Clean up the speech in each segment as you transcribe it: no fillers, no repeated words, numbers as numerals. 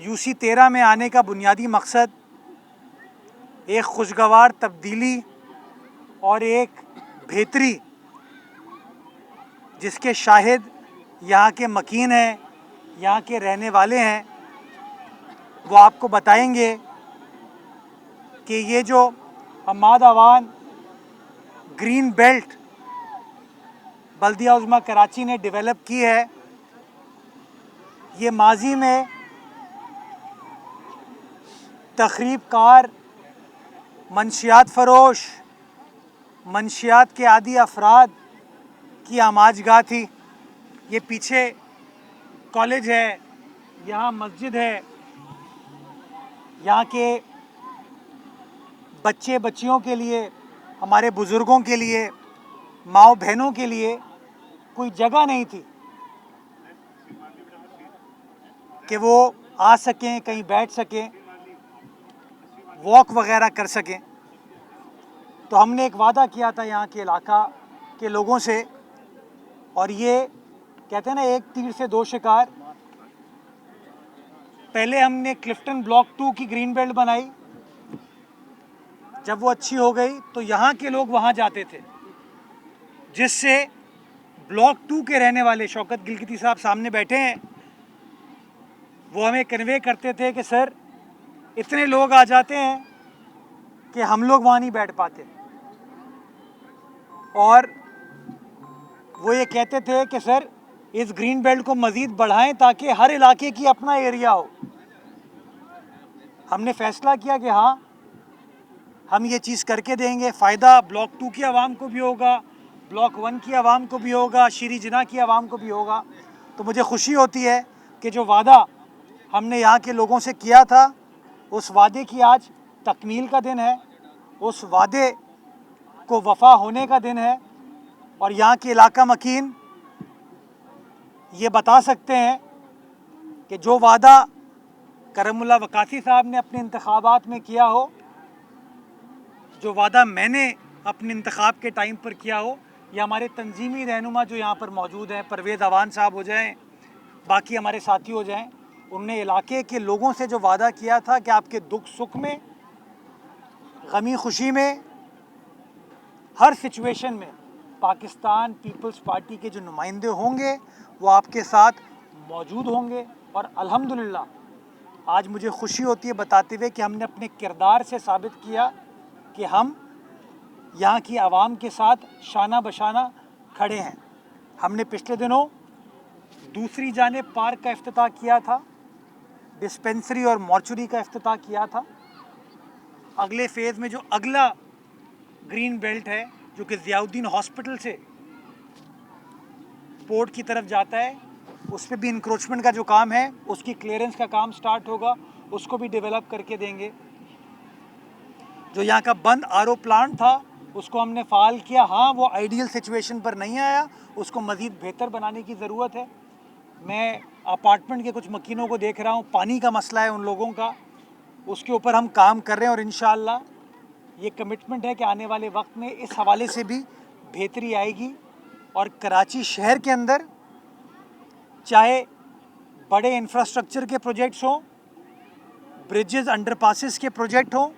UC13 में आने का बुनियादी मकसद एक खुशगवार तब्दीली और एक बेहतरी जिसके शाहिद यहाँ के मकीन हैं, यहाँ के रहने वाले हैं, वो आपको बताएंगे कि ये जो हमाद अवान ग्रीन बेल्ट बल्दिया उज़्मा कराची ने डेवलप की है, ये माजी में तखरीब कार, मंशियात फ़रोश, मंशियात के आदी अफराद की आमाजगाह थी। ये पीछे कॉलेज है, यहाँ मस्जिद है, यहाँ के बच्चे बच्चियों के लिए, हमारे बुज़ुर्गों के लिए, माओ बहनों के लिए कोई जगह नहीं थी कि वो आ सकें, कहीं बैठ सकें, वॉक वगैरह कर सकें। तो हमने एक वादा किया था यहाँ के इलाका के लोगों से, और ये कहते हैं ना, एक तीर से दो शिकार। पहले हमने क्लिफ्टन ब्लॉक 2 की ग्रीन बेल्ट बनाई, जब वो अच्छी हो गई तो यहाँ के लोग वहाँ जाते थे, जिससे ब्लॉक 2 के रहने वाले शौकत गिलगिती साहब सामने बैठे हैं, वो हमें कन्वे करते थे कि सर इतने लोग आ जाते हैं कि हम लोग वहाँ नहीं बैठ पाते। और वो ये कहते थे कि सर इस ग्रीन बेल्ट को मज़ीद बढ़ाएं ताकि हर इलाके की अपना एरिया हो। हमने फ़ैसला किया कि हाँ, हम ये चीज़ करके देंगे। फ़ायदा ब्लॉक 2 की आवाम को भी होगा, ब्लॉक 1 की आवाम को भी होगा, शीरी जिना की आवाम को भी होगा। तो मुझे खुशी होती है कि जो वादा हमने यहाँ के लोगों से किया था, उस वादे की आज तकमील का दिन है, उस वादे को वफ़ा होने का दिन है। और यहाँ के इलाका मकीन ये बता सकते हैं कि जो वादा करमुल्ला वकासी साहब ने अपने इंतखाबात में किया हो, जो वादा मैंने अपने इंतखाब के टाइम पर किया हो, या हमारे तंजीमी रहनुमा जो यहाँ पर मौजूद हैं, परवेज़ अवान साहब हो जाएं, बाकी हमारे साथी हो जाएं, उनने इलाके के लोगों से जो वादा किया था कि आपके दुख सुख में, गमी खुशी में, हर सिचुएशन में पाकिस्तान पीपल्स पार्टी के जो नुमाइंदे होंगे वो आपके साथ मौजूद होंगे। और अल्हम्दुलिल्लाह आज मुझे खुशी होती है बताते हुए कि हमने अपने किरदार से साबित किया कि हम यहाँ की आवाम के साथ शाना बशाना खड़े हैं। हमने पिछले दिनों दूसरी जानिब पार्क का इफ्तिताह किया था, डिस्पेंसरी और मॉर्चुरी का इफ्तिताह किया था। अगले फेज़ में जो अगला ग्रीन बेल्ट है, जो कि ज़ियाउद्दीन हॉस्पिटल से पोर्ट की तरफ जाता है, उस पर भी इंक्रोचमेंट का जो काम है, उसकी क्लियरेंस का काम स्टार्ट होगा, उसको भी डेवलप करके देंगे। जो यहाँ का बंद आरओ प्लांट था, उसको हमने फ़ाल किया। हाँ, वो आइडियल सिचुएशन पर नहीं आया, उसको मज़ीद बेहतर बनाने की ज़रूरत है। मैं अपार्टमेंट के कुछ मकीनों को देख रहा हूँ, पानी का मसला है उन लोगों का, उसके ऊपर हम काम कर रहे हैं। और इंशाअल्लाह ये कमिटमेंट है कि आने वाले वक्त में इस हवाले से भी बेहतरी आएगी। और कराची शहर के अंदर चाहे बड़े इंफ्रास्ट्रक्चर के प्रोजेक्ट्स हों, ब्रिजेस, अंडरपासेस के प्रोजेक्ट हों,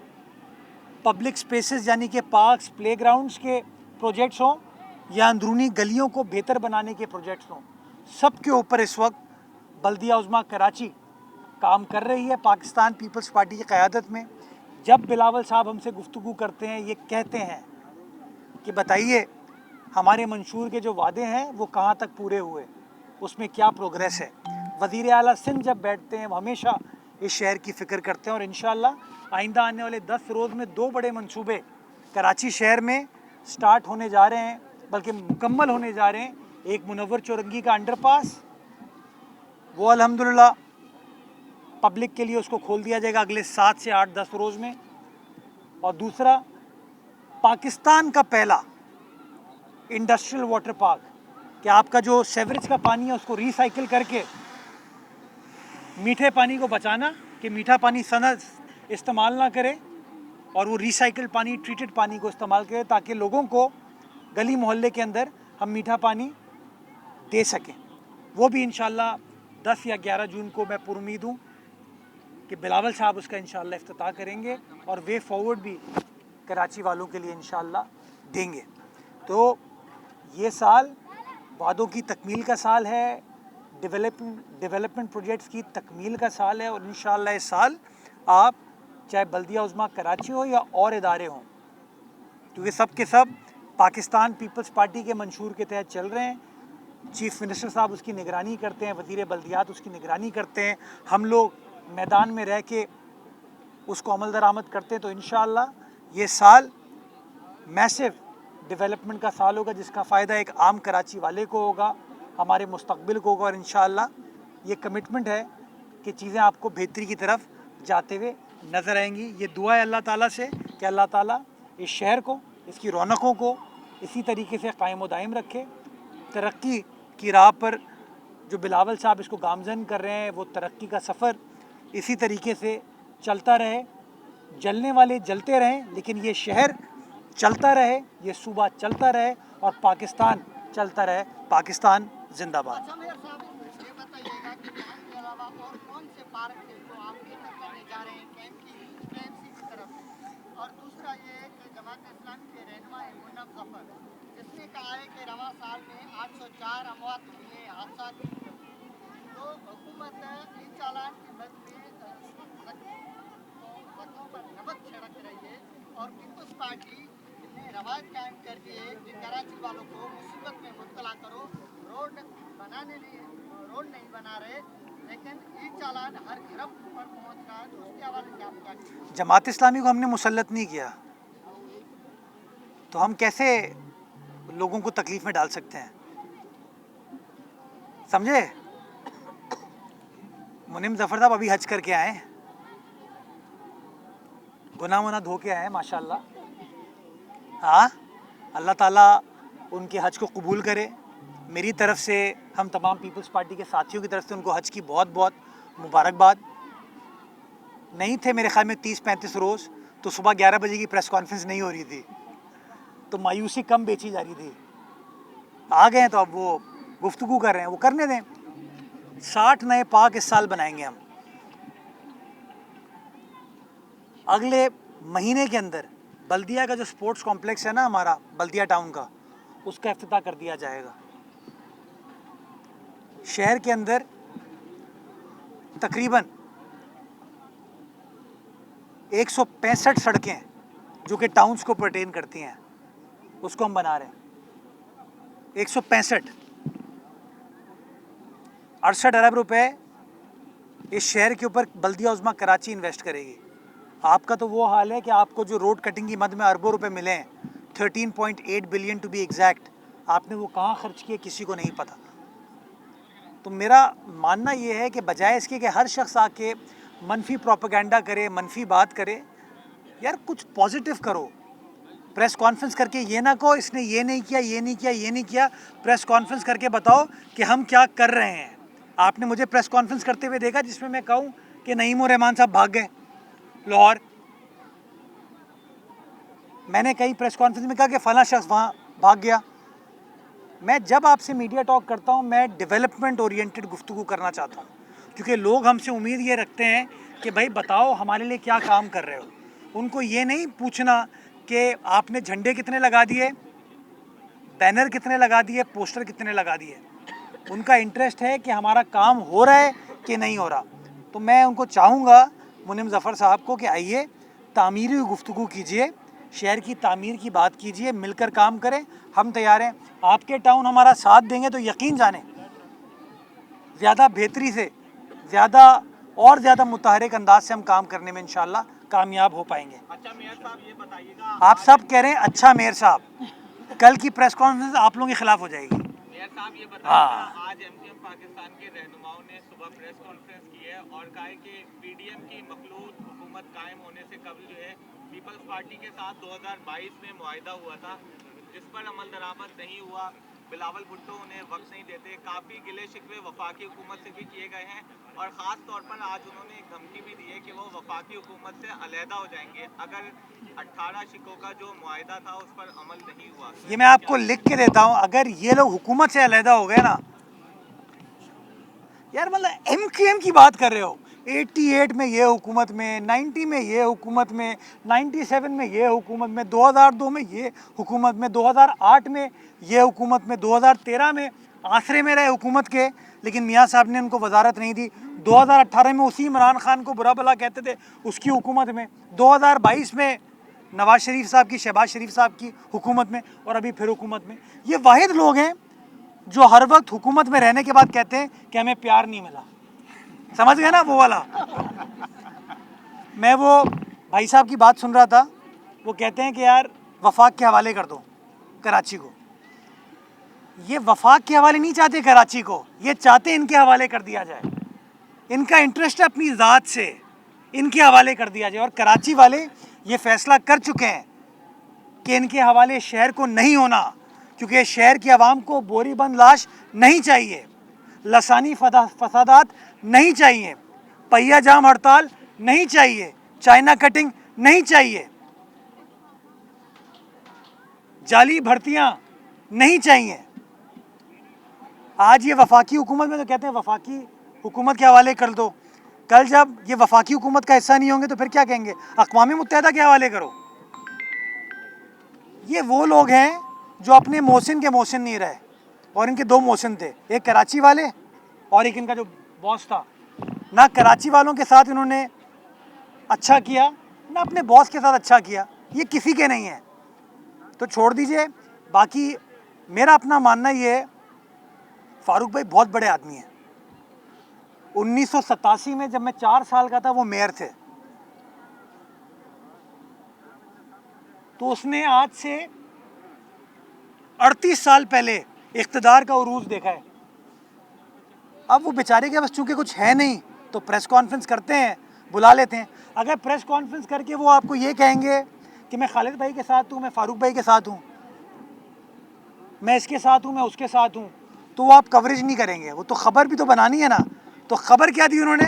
पब्लिक स्पेसेस यानी कि पार्क्स, प्लेग्राउंड्स के प्रोजेक्ट्स हों, या अंदरूनी गलियों को बेहतर बनाने के प्रोजेक्ट्स हों, सब के ऊपर इस वक्त बल्दिया उज़्मा कराची काम कर रही है पाकिस्तान पीपल्स पार्टी की क़यादत में। जब बिलावल साहब हमसे गुफ्तगू करते हैं, ये कहते हैं कि बताइए हमारे मंशूर के जो वादे हैं वो कहाँ तक पूरे हुए, उसमें क्या प्रोग्रेस है। वज़ीर आला सिंध जब बैठते हैं, वो हमेशा इस शहर की फ़िक्र करते हैं। और इंशाअल्लाह आइंदा आने वाले 10 रोज़ में 2 बड़े मंसूबे कराची शहर में स्टार्ट होने जा रहे हैं, बल्कि मुकम्मल होने जा रहे हैं। एक मुनव्वर चौरंगी का अंडरपास, वो अल्हम्दुलिल्लाह पब्लिक के लिए उसको खोल दिया जाएगा अगले 7 से 8-10 रोज़ में। और दूसरा, पाकिस्तान का पहला इंडस्ट्रियल वाटर पार्क, कि आपका जो सेवरेज का पानी है उसको रिसाइकिल करके मीठे पानी को बचाना, कि मीठा पानी सनद इस्तेमाल ना करे और वो रिसाइकिल पानी, ट्रीटेड पानी को इस्तेमाल करे, ताकि लोगों को गली मोहल्ले के अंदर हम मीठा पानी दे सकें। वो भी इंशाअल्लाह 10 या 11 जून को मैं पुरुमीद हूँ कि बिलावल साहब उसका इंशाल्लाह इफ्तिताह करेंगे और वे फॉरवर्ड भी कराची वालों के लिए इंशाल्लाह देंगे। तो ये साल वादों की तकमील का साल है, डेवलपमेंट प्रोजेक्ट्स की तकमील का साल है और इंशाल्लाह इस साल आप चाहे बल्दिया उज़्मा कराची हो या और इदारे हों, क्योंकि सब के सब पाकिस्तान पीपल्स पार्टी के मंशूर के तहत चल रहे हैं। चीफ मिनिस्टर साहब उसकी निगरानी करते हैं, वज़ीर बल्दियात उसकी निगरानी करते हैं, हम लोग मैदान में रह के उसको अमल दरामद करते हैं। तो इंशाअल्लाह ये साल मैसिव डेवलपमेंट का साल होगा, जिसका फ़ायदा एक आम कराची वाले को होगा, हमारे मुस्तकबिल को होगा और इंशाअल्लाह ये कमिटमेंट है कि चीज़ें आपको बेहतरी की तरफ जाते हुए नज़र आएंगी। ये दुआ है अल्लाह ताला से कि अल्लाह ताला इस शहर को, इसकी रौनकों को इसी तरीके से कायम व दायम रखे। तरक्की की राह पर जो बिलावल साहब इसको गामज़न कर रहे हैं, वो तरक्की का सफ़र इसी तरीके से चलता रहे, जलने वाले जलते रहें, लेकिन ये शहर चलता रहे, ये सूबा चलता रहे और पाकिस्तान चलता रहे। पाकिस्तान जिंदाबाद। अच्छा मेयर साहब, ये बताइएगा कि कैंप के अलावा और कौन से पार्क थे जो आप बेहतर करने जा रहे हैं कैंप की तरफ से? और दूसरा ये कि जमात इस्लामी के रहनुमा मुन्नम जफर, जिसने कहा है कि रवा साल में 804 अमवात हुई है, हादसा भी हुए, तो हुकूमत इन चालान की मद में जख्मों पर नमक छिड़क रही है और पीपल्स पार्टी ने रवायत कायम कर दी है कि कराची वालों को मुसीबत में मुब्तला करो, रोड नहीं बना रहे, लेकिन ई चालान हर घर पर पहुंच रहा है। तो उसके हवाले से आप क्या कहेंगे? जमात इस्लामी को हमने मुसल्लत नहीं किया, तो हम कैसे लोगों को तकलीफ में डाल सकते हैं? समझे? मुनीम जफर साहब अभी हज करके आए, गुनाह वना धो के आए माशाल्लाह। हाँ, अल्लाह ताला उनके हज को कबूल करे। मेरी तरफ से, हम तमाम पीपल्स पार्टी के साथियों की तरफ से उनको हज की बहुत बहुत मुबारकबाद। नहीं थे मेरे ख्याल में 30-35 रोज़, तो सुबह 11 बजे की प्रेस कॉन्फ्रेंस नहीं हो रही थी, तो मायूसी कम बेची जा रही थी। आ गए हैं तो अब वो गुफ्तगू कर रहे हैं, वो करने दें। 60 नए पार्क इस साल बनाएंगे हम। अगले महीने के अंदर बल्दिया का जो स्पोर्ट्स कॉम्प्लेक्स है ना हमारा बल्दिया टाउन का, उसका इफ्तिताह कर दिया जाएगा। शहर के अंदर तकरीबन 165 सड़कें जो कि टाउन्स को पर्टेन करती हैं, उसको हम बना रहे हैं। 165, 68 अरब रुपए इस शहर के ऊपर बल्दिया उज़्मा कराची इन्वेस्ट करेगी। आपका तो वो हाल है कि आपको जो रोड कटिंग की मद में अरबों रुपए मिले हैं, 13.8 बिलियन टू बी एग्जैक्ट, आपने वो कहाँ खर्च किए किसी को नहीं पता। तो मेरा मानना ये है कि बजाय इसके कि हर शख्स आके मनफी प्रोपेगेंडा करे, मनफी बात करे, यार कुछ पॉजिटिव करो। प्रेस कॉन्फ्रेंस करके ये ना कहो इसने ये नहीं किया, ये नहीं किया, ये नहीं किया। प्रेस कॉन्फ्रेंस करके बताओ कि हम क्या कर रहे हैं। आपने मुझे प्रेस कॉन्फ्रेंस करते हुए देखा जिसमें मैं कहूँ कि नईम रहमान साहब भाग गए लाहौर? मैंने कई प्रेस कॉन्फ्रेंस में कहा कि फ़लाँ शख्स वहाँ भाग गया? मैं जब आपसे मीडिया टॉक करता हूँ, मैं डेवलपमेंट ओरिएंटेड गुफ्तगू करना चाहता हूँ, क्योंकि लोग हमसे उम्मीद ये रखते हैं कि भाई बताओ हमारे लिए क्या काम कर रहे हो। उनको ये नहीं पूछना कि आपने झंडे कितने लगा दिए, बैनर कितने लगा दिए, पोस्टर कितने लगा दिए। उनका इंटरेस्ट है कि हमारा काम हो रहा है कि नहीं हो रहा। तो मैं उनको चाहूँगा, मुनीम ज़फ़र साहब को, कि आइए तामीरी गुफ्तगू कीजिए, शहर की तामीर की बात कीजिए, मिलकर काम करें। हम तैयार हैं। आपके टाउन हमारा साथ देंगे तो यकीन जाने ज़्यादा बेहतरी से, ज़्यादा मुतहरिक अंदाज से हम काम करने में इंशाल्लाह कामयाब हो पाएंगे। अच्छा मेयर साहब, ये बताइएगा, आप सब कह रहे हैं अच्छा मेयर साहब, कल की प्रेस कॉन्फ्रेंस आप लोगों के खिलाफ हो जाएगी। मेयर साहब ये बताइएगा, आज एमसीएम पाकिस्तान के रहनुमाओं ने सुबह प्रेस कॉन्फ्रेंस की है और कहा है कि पीडीएम की मखलूत हुकूमत कायम होने से कबल जो है पीपल्स पार्टी के साथ 2022 में मुआहिदा हुआ था, जिस पर अमल दरामद नहीं हुआ। बिलावल भुट्टो उन्हें वक्त नहीं देते। काफ़ी गिले शिकवे वफाकी हुकूमत से भी किए गए हैं और ख़ास तौर पर आज उन्होंने एक धमकी भी दी है कि वो वफाकी हुकूमत से अलहदा हो जाएंगे अगर 18 शिकों का जो मुआहिदा था उस पर अमल नहीं हुआ। ये मैं आपको लिख के देता हूँ, अगर ये लोग हुकूमत से अलहदा हो गए ना, यार मतलब MQM की बात कर रहे हो, 88 में ये हुकूमत में, 90 में ये हुकूमत में, 97 में ये हुकूमत में, 2002 में ये हुकूमत में, 2008 में ये हुकूमत में, 2013 में आसरे में रहे हुकूमत के, लेकिन मियाँ साहब ने उनको वजारत नहीं दी। 2018 में उसी इमरान खान को बुरा भला कहते थे उसकी हुकूमत में, 2022 में नवाज शरीफ साहब की, शहबाज शरीफ साहब की हुकूमत में, और अभी फिर हुकूमत में। ये वाहिद लोग हैं जो हर वक्त हुकूमत में रहने के बाद कहते हैं कि हमें प्यार नहीं मिला। समझ गए ना वो वाला। मैं वो भाई साहब की बात सुन रहा था, वो कहते हैं कि यार वफाक के हवाले कर दो कराची को। ये वफाक के हवाले नहीं चाहते कराची को, ये चाहते इनके हवाले कर दिया जाए। इनका इंटरेस्ट है अपनी ज़ात से इनके हवाले कर दिया जाए, और कराची वाले ये फैसला कर चुके हैं कि इनके हवाले शहर को नहीं होना, क्योंकि शहर की आवाम को बोरी बंद लाश नहीं चाहिए, लसानी फसादात नहीं चाहिए, पहिया जाम हड़ताल नहीं चाहिए, चाइना कटिंग नहीं चाहिए, जाली भर्तियां नहीं चाहिए। आज ये वफाकी हुकूमत में तो कहते हैं वफाकी हुकूमत के हवाले कर दो, कल जब ये वफाकी हुकूमत का हिस्सा नहीं होंगे तो फिर क्या कहेंगे, अक़वाम मुत्तहिदा के हवाले करो। ये वो लोग हैं जो अपने मोहसिन के मोहसिन नहीं रहे, और इनके दो मोहसिन थे, एक कराची वाले और एक इनका जो बॉस था। ना कराची वालों के साथ इन्होंने अच्छा किया, ना अपने बॉस के साथ अच्छा किया, ये किसी के नहीं है, तो छोड़ दीजिए। बाकी मेरा अपना मानना ये है, फारूक भाई बहुत बड़े आदमी हैं। 1987 में जब मैं 4 साल का था वो मेयर थे, तो उसने आज से 38 साल पहले इख्तिदार का उरूज देखा है। अब वो बेचारे के बस चूंकि कुछ है नहीं तो प्रेस कॉन्फ्रेंस करते हैं, बुला लेते हैं। अगर प्रेस कॉन्फ्रेंस करके वो आपको ये कहेंगे कि मैं खालिद भाई के साथ हूँ, मैं फारूक भाई के साथ हूँ, मैं इसके साथ हूँ, मैं उसके साथ हूँ, तो वो आप कवरेज नहीं करेंगे। वो तो खबर भी तो बनानी है ना। तो खबर क्या दी उन्होंने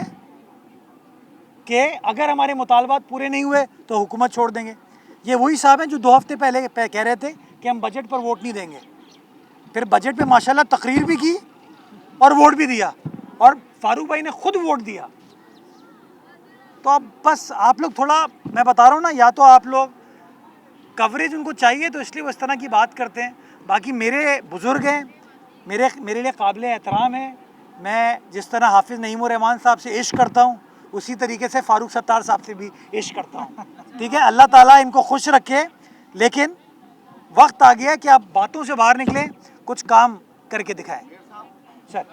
कि अगर हमारे मुतालबात पूरे नहीं हुए तो हुकूमत छोड़ देंगे। ये वही साहब हैं जो 2 हफ्ते पहले कह रहे थे कि हम बजट पर वोट नहीं देंगे, फिर बजट पे माशाल्लाह तकरीर भी की और वोट भी दिया, और फारूक भाई ने खुद वोट दिया। तो अब बस आप लोग थोड़ा, मैं बता रहा हूँ ना, या तो आप लोग कवरेज उनको चाहिए तो इसलिए वो इस तरह की बात करते हैं। बाकी मेरे बुज़ुर्ग हैं, मेरे लिए काबिल एहतराम है। मैं जिस तरह हाफिज़ नईमुर रहमान साहब से इश्क करता हूँ, उसी तरीके से फ़ारूक सत्तार साहब से भी इश्क करता हूँ। ठीक है, अल्लाह ताला इनको खुश रखे, लेकिन वक्त आ गया कि आप बातों से बाहर निकलें, कुछ काम करके दिखाएं। सर,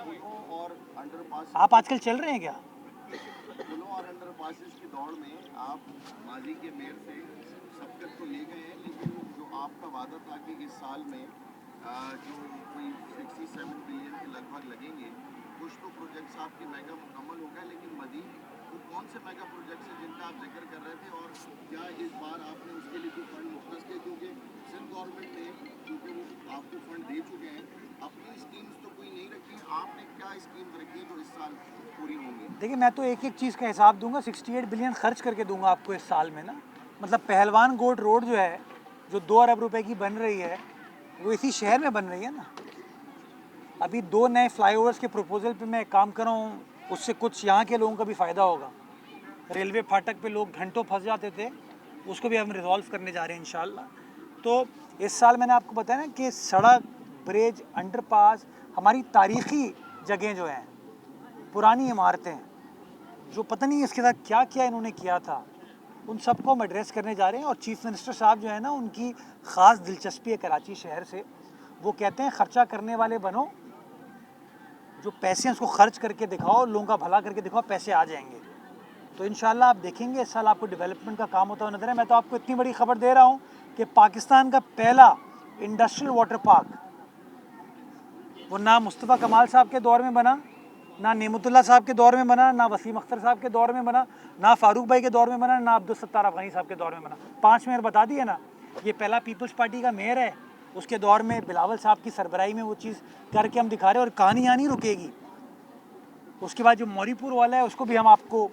आप आजकल चल रहे हैं क्या? पुलों और अंडरपासेस की दौड़ में आप माजी के मेयर से सबकत तो ले गए हैं, लेकिन जो आपका वादा था कि इस साल में जो कोई 67 बिलियन के लगभग लगेंगे, कुछ तो प्रोजेक्ट्स आपके मेगा मुकम्मल हो गए, लेकिन मजीद वो कौन से मेगा प्रोजेक्ट्स हैं जिनका आप जिक्र कर रहे थे, और क्या इस बार आपने उसके लिए कोई फंड मुख्तस किए? क्योंकि सिंध गवर्नमेंट ने, क्योंकि वो आपको फंड दे चुके हैं, अपनी स्कीम्स तो कोई नहीं रखी, आपने क्या स्कीम्स रखी है जो इस साल पूरी होंगी? देखिए, मैं तो एक एक चीज़ का हिसाब दूंगा, 68 बिलियन खर्च करके दूंगा आपको इस साल में ना। मतलब पहलवान गोट रोड जो है, जो 2 अरब रुपए की बन रही है, वो इसी शहर में बन रही है ना। अभी 2 नए फ्लाईओवर्स के प्रपोजल पे मैं काम कर रहा हूँ, उससे कुछ यहाँ के लोगों का भी फ़ायदा होगा। रेलवे फाटक पे लोग घंटों फंस जाते थे, उसको भी हम रिजॉल्व करने जा रहे हैं इंशाल्लाह। तो इस साल मैंने आपको बताया ना कि सड़क, ब्रिज, अंडरपास, हमारी तारीख़ी जगहें जो हैं, पुरानी इमारतें, जो पता नहीं इसके साथ क्या क्या इन्होंने किया था, उन सबको हम एड्रेस करने जा रहे हैं। और चीफ़ मिनिस्टर साहब जो है ना, उनकी ख़ास दिलचस्पी है कराची शहर से। वो कहते हैं ख़र्चा करने वाले बनो, जो पैसे हैं उसको खर्च करके दिखाओ, लोगों का भला करके दिखाओ, पैसे आ जाएंगे। तो इंशाल्लाह आप देखेंगे इस साल आपको डेवलपमेंट का काम होता हुआ नजर है। मैं तो आपको इतनी बड़ी खबर दे रहा हूँ कि पाकिस्तान का पहला इंडस्ट्रियल वाटर पार्क, वो ना मुस्तफ़ा कमाल साहब के दौर में बना, ना नेमतुल्ला साहब के दौर में बना, ना वसीम अख्तर साहब के दौर में बना, ना फारूक भाई के दौर में बना, ना अब्दुल सत्तार अफगानी साहब के दौर में बना। 5 मेयर बता दिए ना। ये पहला पीपल्स पार्टी का मेयर है, उसके दौर में बिलावल साहब की सरबराही में वो चीज़ करके हम दिखा रहे हैं, और कहानी यहाँ नहीं रुकेगी। उसके बाद जो मौरीपुर वाला है उसको भी हम आपको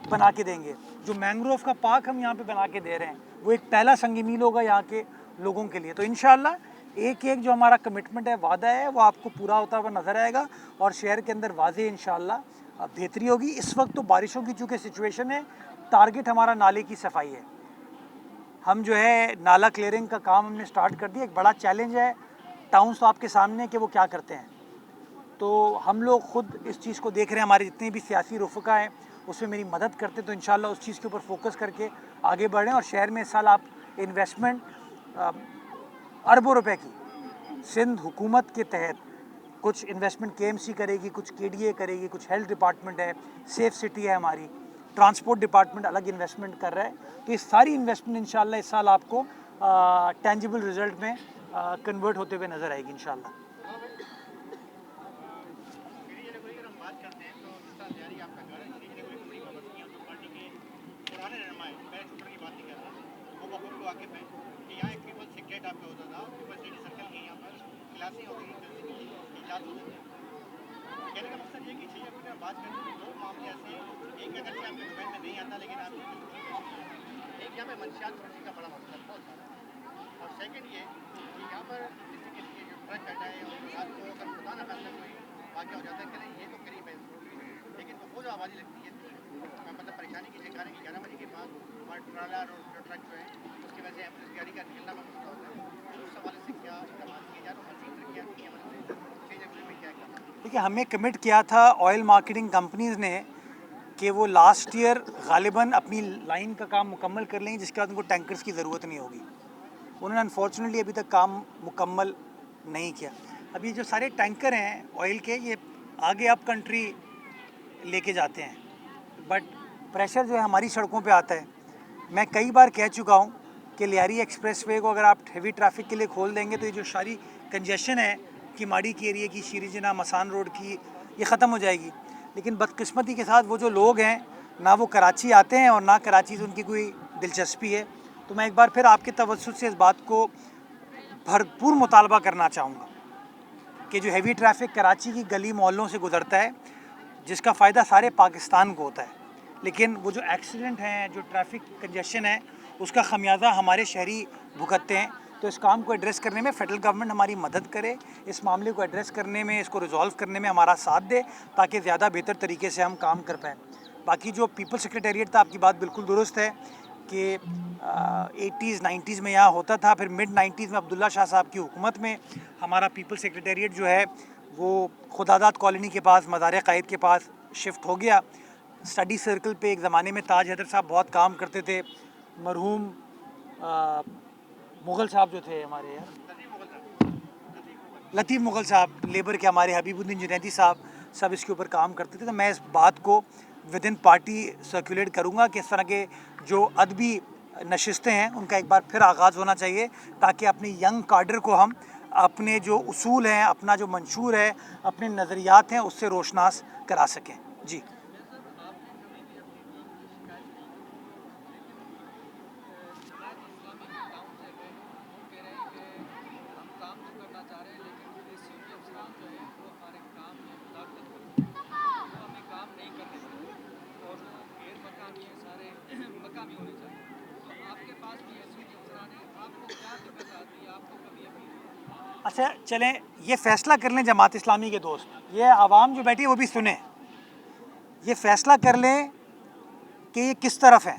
बना के देंगे। जो मैंग्रोव का पार्क हम यहाँ पे बना के दे रहे हैं, वो एक पहला संग मील होगा यहाँ के लोगों के लिए। तो इंशाल्लाह एक एक जो हमारा कमिटमेंट है, वादा है, वो आपको पूरा होता हुआ नज़र आएगा और शहर के अंदर वाज़े इंशाल्लाह बेहतरी होगी। इस वक्त तो बारिशों की चूँकि सिचुएशन है, टारगेट हमारा नाले की सफाई है। हम जो है नाला क्लियरिंग का काम हमने स्टार्ट कर दिया। एक बड़ा चैलेंज है, टाउन्स तो आपके सामने है कि वो क्या करते हैं, तो हम लोग खुद इस चीज़ को देख रहे हैं। हमारे जितने भी सियासी रुफ़का हैं उसमें मेरी मदद करते, तो इंशाल्लाह उस चीज़ के ऊपर फोकस करके आगे बढ़ें। और शहर में इस साल आप इन्वेस्टमेंट अरबों रुपए की सिंध हुकूमत के तहत कुछ इन्वेस्टमेंट KMC करेगी, कुछ KDA करेगी, कुछ हेल्थ डिपार्टमेंट है, सेफ सिटी है हमारी, ट्रांसपोर्ट डिपार्टमेंट अलग इन्वेस्टमेंट कर रहा है। तो ये सारी इन्वेस्टमेंट इंशाल्लाह इस साल आपको टेंजिबल रिजल्ट में कन्वर्ट होते हुए नज़र आएगी इंशाल्लाह। बात करते हैं तो मिस्टर लियारी आपका घर है, पार्टी के पुराने रहनुमा की बात नहीं कर रहा, वो बहुत को वाकिफ है कि यहाँ एक पीपल सेक्रेट आपका होता था, पीपल स्टडी सर्कल की यहाँ पर क्लासें हो गई, इजाज़ हो गई। कहने का मकसद ये कि चाहिए अपने बात करें तो दो मामले ऐसे हैं, एक अगर से आपके डोमेन में नहीं आता लेकिन आप एक यहाँ पे मंशियात फरोशी का बड़ा मसला बहुत सारा, और सेकंड ये कि यहाँ पर किसी के जो ट्रक कटा है और रात को अगर खुदा ना फैसला कोई वाक़या हो जाता है, चले ये तो करीब है लेकिन वो जो आवाज़ी लगती है मतलब परेशानी की शिकार है कि 11 बजे के बाद और ट्राला और जो ट्रक जो है उसकी वजह से एम्बुलेंस गाड़ी का निकलना बंद होता है। उस हवाले से क्या इकदाम किए जा रहे हैं, मजीद तरक्कियात की अमल से चेंज में क्या इकदाम? देखिए, हमें कमिट किया था ऑयल मार्केटिंग कंपनीज़ ने कि वो लास्ट ईयर गालिबन अपनी लाइन का काम मुकम्मल कर लेंगे, जिसके बाद उनको टैंकर्स की ज़रूरत नहीं होगी। उन्होंने अनफॉर्चुनेटली अभी तक काम मुकम्मल नहीं किया। अभी जो सारे टैंकर हैं ऑयल के, ये आगे अप कंट्री लेके जाते हैं, बट प्रेशर जो है हमारी सड़कों पे आता है। मैं कई बार कह चुका हूँ कि लियारी एक्सप्रेसवे को अगर आप हेवी ट्रैफिक के लिए खोल देंगे तो ये जो सारी कंजेशन है कि माड़ी की एरिया की, शीरीजना, मसान रोड की, ये ख़त्म हो जाएगी। लेकिन बदकिस्मती के साथ वो जो लोग हैं ना वो कराची आते हैं और ना कराची से उनकी कोई दिलचस्पी है। तो मैं एक बार फिर आपके तवज्जुह से इस बात को भरपूर मुतालबा करना चाहूँगा कि जो हेवी ट्रैफिक कराची की गली मोहल्लों से गुजरता है, जिसका फ़ायदा सारे पाकिस्तान को होता है, लेकिन वो जो एक्सीडेंट हैं, जो ट्रैफिक कंजेशन है, उसका ख़मियाज़ा हमारे शहरी भुगतते हैं। तो इस काम को एड्रेस करने में फेडरल गवर्नमेंट हमारी मदद करे, इस मामले को एड्रेस करने में, इसको रिजॉल्व करने में हमारा साथ दे, ताकि ज़्यादा बेहतर तरीके से हम काम कर पाएँ। बाकी जो पीपल सेक्रेटेरिएट था, आपकी बात बिल्कुल दुरुस्त है कि 80s 90s में यहाँ होता था, फिर मिड 90s में अब्दुल्ला शाह साहब की हुकूमत में हमारा पीपल सेक्रेटेरिएट जो है वो खुदादाद कॉलोनी के पास, मज़ार क़ायद के पास शिफ्ट हो गया। स्टडी सर्कल पे एक ज़माने में ताज हैदर साहब बहुत काम करते थे, मरहूम मुग़ल साहब जो थे हमारे यार, लतीफ़ मुग़ल साहब, लेबर के हमारे हबीबुद्दीन जुनैदी साहब, सब इसके ऊपर काम करते थे। तो मैं इस बात को विद इन पार्टी सर्कुलेट करूँगा कि इस तरह के जो अदबी नशिस्तें हैं उनका एक बार फिर आगाज़ होना चाहिए, ताकि अपने यंग काडर को हम अपने जो उसूल हैं, अपना जो मंशूर है, अपने नज़रियात हैं, उससे रोशनास करा सकें। जी। अच्छा चलें, ये फ़ैसला कर लें जमात इस्लामी के दोस्त, ये आवाम जो बैठी है वो भी सुने, ये फ़ैसला कर लें कि ये किस तरफ है।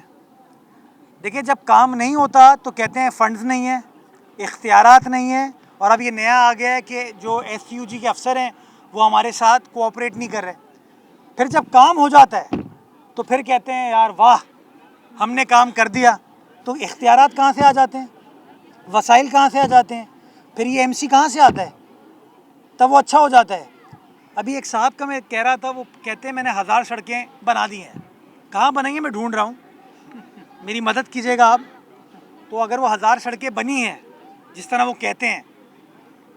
देखिए, जब काम नहीं होता तो कहते हैं फ़ंड्स नहीं है, इख्तियारात नहीं है, और अब ये नया आ गया है कि जो SUG के अफसर हैं वो हमारे साथ कोऑपरेट नहीं कर रहे। फिर जब काम हो जाता है तो फिर कहते हैं यार वाह हमने काम कर दिया। तो इख्तियारात कहाँ से आ जाते हैं, वसाइल कहाँ से आ जाते हैं, फिर ये MC कहाँ से आता है, तब वो अच्छा हो जाता है। अभी एक साहब का मैं कह रहा था, वो कहते हैं मैंने 1000 सड़कें बना दी हैं। कहाँ बनाई हैं मैं ढूंढ रहा हूँ, मेरी मदद कीजिएगा आप। तो अगर वो 1000 सड़कें बनी हैं जिस तरह वो कहते हैं,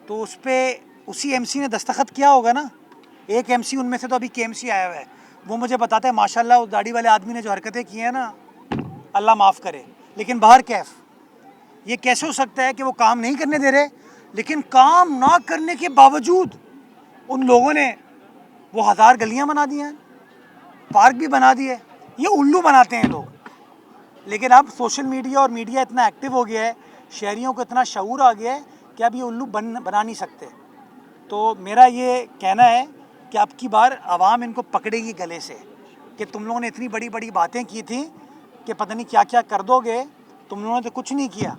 तो उस पर उसी MC ने दस्तखत किया होगा ना। एक MC उनमें से तो अभी KMC आया हुआ है, वो मुझे बताता है माशाल्लाह उस दाढ़ी वाले आदमी ने जो हरकतें की हैं ना, अल्लाह माफ़ करे। लेकिन बाहर कैफ, ये कैसे हो सकता है कि वो काम नहीं करने दे रहे, लेकिन काम ना करने के बावजूद उन लोगों ने वो 1000 गलियां बना दी हैं, पार्क भी बना दिए। ये उल्लू बनाते हैं लोग। लेकिन अब सोशल मीडिया और मीडिया इतना एक्टिव हो गया है, शहरियों को इतना शऊर आ गया है कि अब ये उल्लू बना नहीं सकते। तो मेरा ये कहना है कि अब की बार आवाम इनको पकड़ेगी गले से कि तुम लोगों ने इतनी बड़ी बड़ी बातें की थी कि पता नहीं क्या क्या कर दोगे, तुम लोगों ने तो कुछ नहीं किया।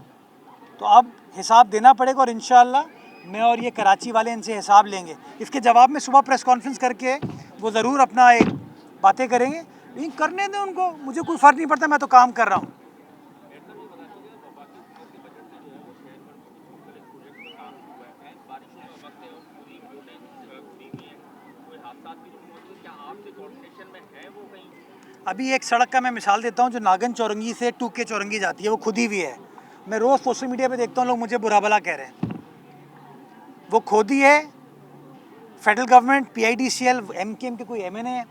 तो अब हिसाब देना पड़ेगा और इंशाअल्लाह मैं और ये कराची वाले इनसे हिसाब लेंगे। इसके जवाब में सुबह प्रेस कॉन्फ्रेंस करके वो ज़रूर अपना एक बातें करेंगे, लेकिन करने दें उनको, मुझे कोई फ़र्क नहीं पड़ता, मैं तो काम कर रहा हूँ। अभी एक सड़क का मैं मिसाल देता हूँ जो नागन चौरंगी से 2K चौरंगी जाती है, वो खुदी हुई है। मैं रोज़ सोशल मीडिया पे देखता हूँ लोग मुझे बुरा भला कह रहे हैं। वो खोदी है, फेडरल गवर्नमेंट, PIDCL, MKM के कोई MNA है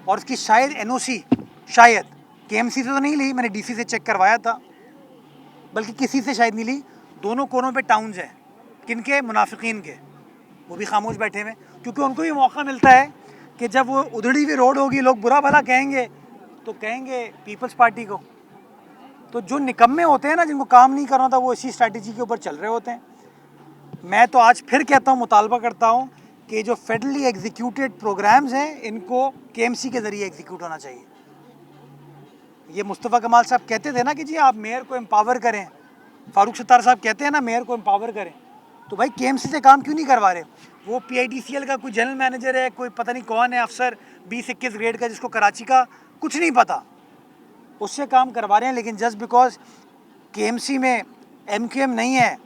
और उसकी शायद NOC शायद KMC से तो नहीं ली, मैंने DC से चेक करवाया था, बल्कि किसी से शायद नहीं ली। दोनों कोनों पे टाउन्स हैं, किनके? मुनाफिकीन के। वो भी खामोश बैठे हुए, क्योंकि उनको भी मौका मिलता है कि जब वो उधड़ी हुई रोड होगी लोग बुरा भला कहेंगे तो कहेंगे पीपल्स पार्टी को। तो जो निकम्मे होते हैं ना, जिनको काम नहीं करना था, वो इसी स्ट्रैटेजी के ऊपर चल रहे होते हैं। मैं तो आज फिर कहता हूँ, मुतालबा करता हूँ कि जो फेडरली एग्जीक्यूटेड प्रोग्राम्स हैं इनको KMC के ज़रिए एग्जीक्यूट होना चाहिए। ये मुस्तफ़ा कमाल साहब कहते थे ना कि जी आप मेयर को एम्पावर करें, फारूक सत्तार साहब कहते हैं ना मेयर को एम्पावर करें, तो भाई KMC से काम क्यों नहीं करवा रहे? वो PIDCL का कोई जनरल मैनेजर है, कोई पता नहीं कौन है अफसर 20-21 ग्रेड का, जिसको कराची का कुछ नहीं पता, उससे काम करवा रहे हैं। लेकिन जस्ट बिकॉज KMC में MKM नहीं है,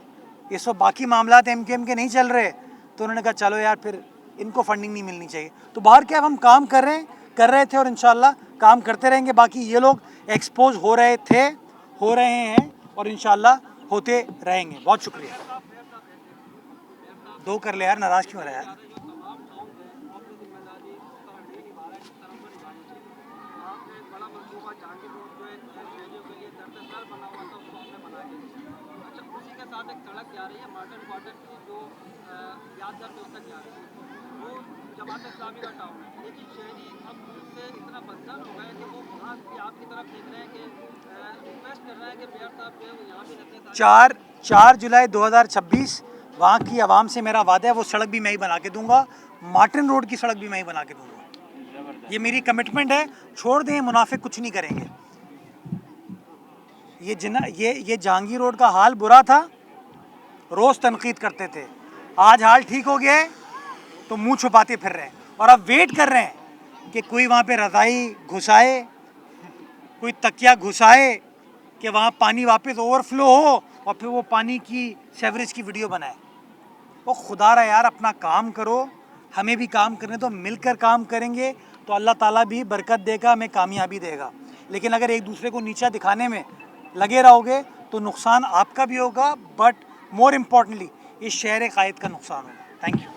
ये सब बाकी मामलात MKM के नहीं चल रहे, तो उन्होंने कहा चलो यार फिर इनको फंडिंग नहीं मिलनी चाहिए। तो बाहर क्या हम काम कर रहे थे और इंशाल्लाह काम करते रहेंगे। बाकी ये लोग एक्सपोज हो रहे थे, हो रहे हैं और इंशाल्लाह होते रहेंगे। बहुत शुक्रिया। 2 कर ले यार, नाराज़ क्यों हो रहा है यार? चार जुलाई 2026 वहाँ की आवाम से मेरा वादा है, वो सड़क भी मैं ही बना के दूंगा, मार्टिन रोड की सड़क भी मैं ही बना के दूंगा। ये मेरी कमिटमेंट है। छोड़ दें, मुनाफिक कुछ नहीं करेंगे। ये जहांगीर रोड का हाल बुरा था, रोज़ तनकीद करते थे, आज हाल ठीक हो गया है तो मुंह छुपाते फिर रहे हैं और अब वेट कर रहे हैं कि कोई वहाँ पे रज़ाई घुसाए, कोई तकिया घुसाए कि वहाँ पानी वापस ओवरफ्लो हो और फिर वो पानी की सेवरेज की वीडियो बनाए। वो खुदा रहा यार, अपना काम करो, हमें भी काम करने दो, मिलकर काम करेंगे तो अल्लाह ताला भी बरकत देगा, हमें कामयाबी देगा। लेकिन अगर एक दूसरे को नीचा दिखाने में लगे रहोगे तो नुकसान आपका भी होगा, बट मोर इम्पॉर्टेंटली इस शहर कायद का नुकसान होगा। Thank you.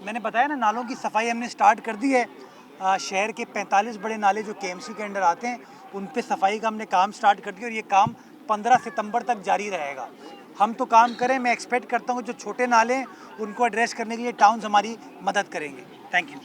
मैंने बताया ना, नालों की सफाई हमने स्टार्ट कर दी है। शहर के 45 बड़े नाले जो KMC के अंडर आते हैं उन पे सफाई का हमने काम स्टार्ट कर दिया और ये काम 15 सितंबर तक जारी रहेगा। हम तो काम करें, मैं एक्सपेक्ट करता हूँ जो छोटे नाले हैं उनको एड्रेस करने के लिए टाउन्स हमारी मदद करेंगे। Thank you.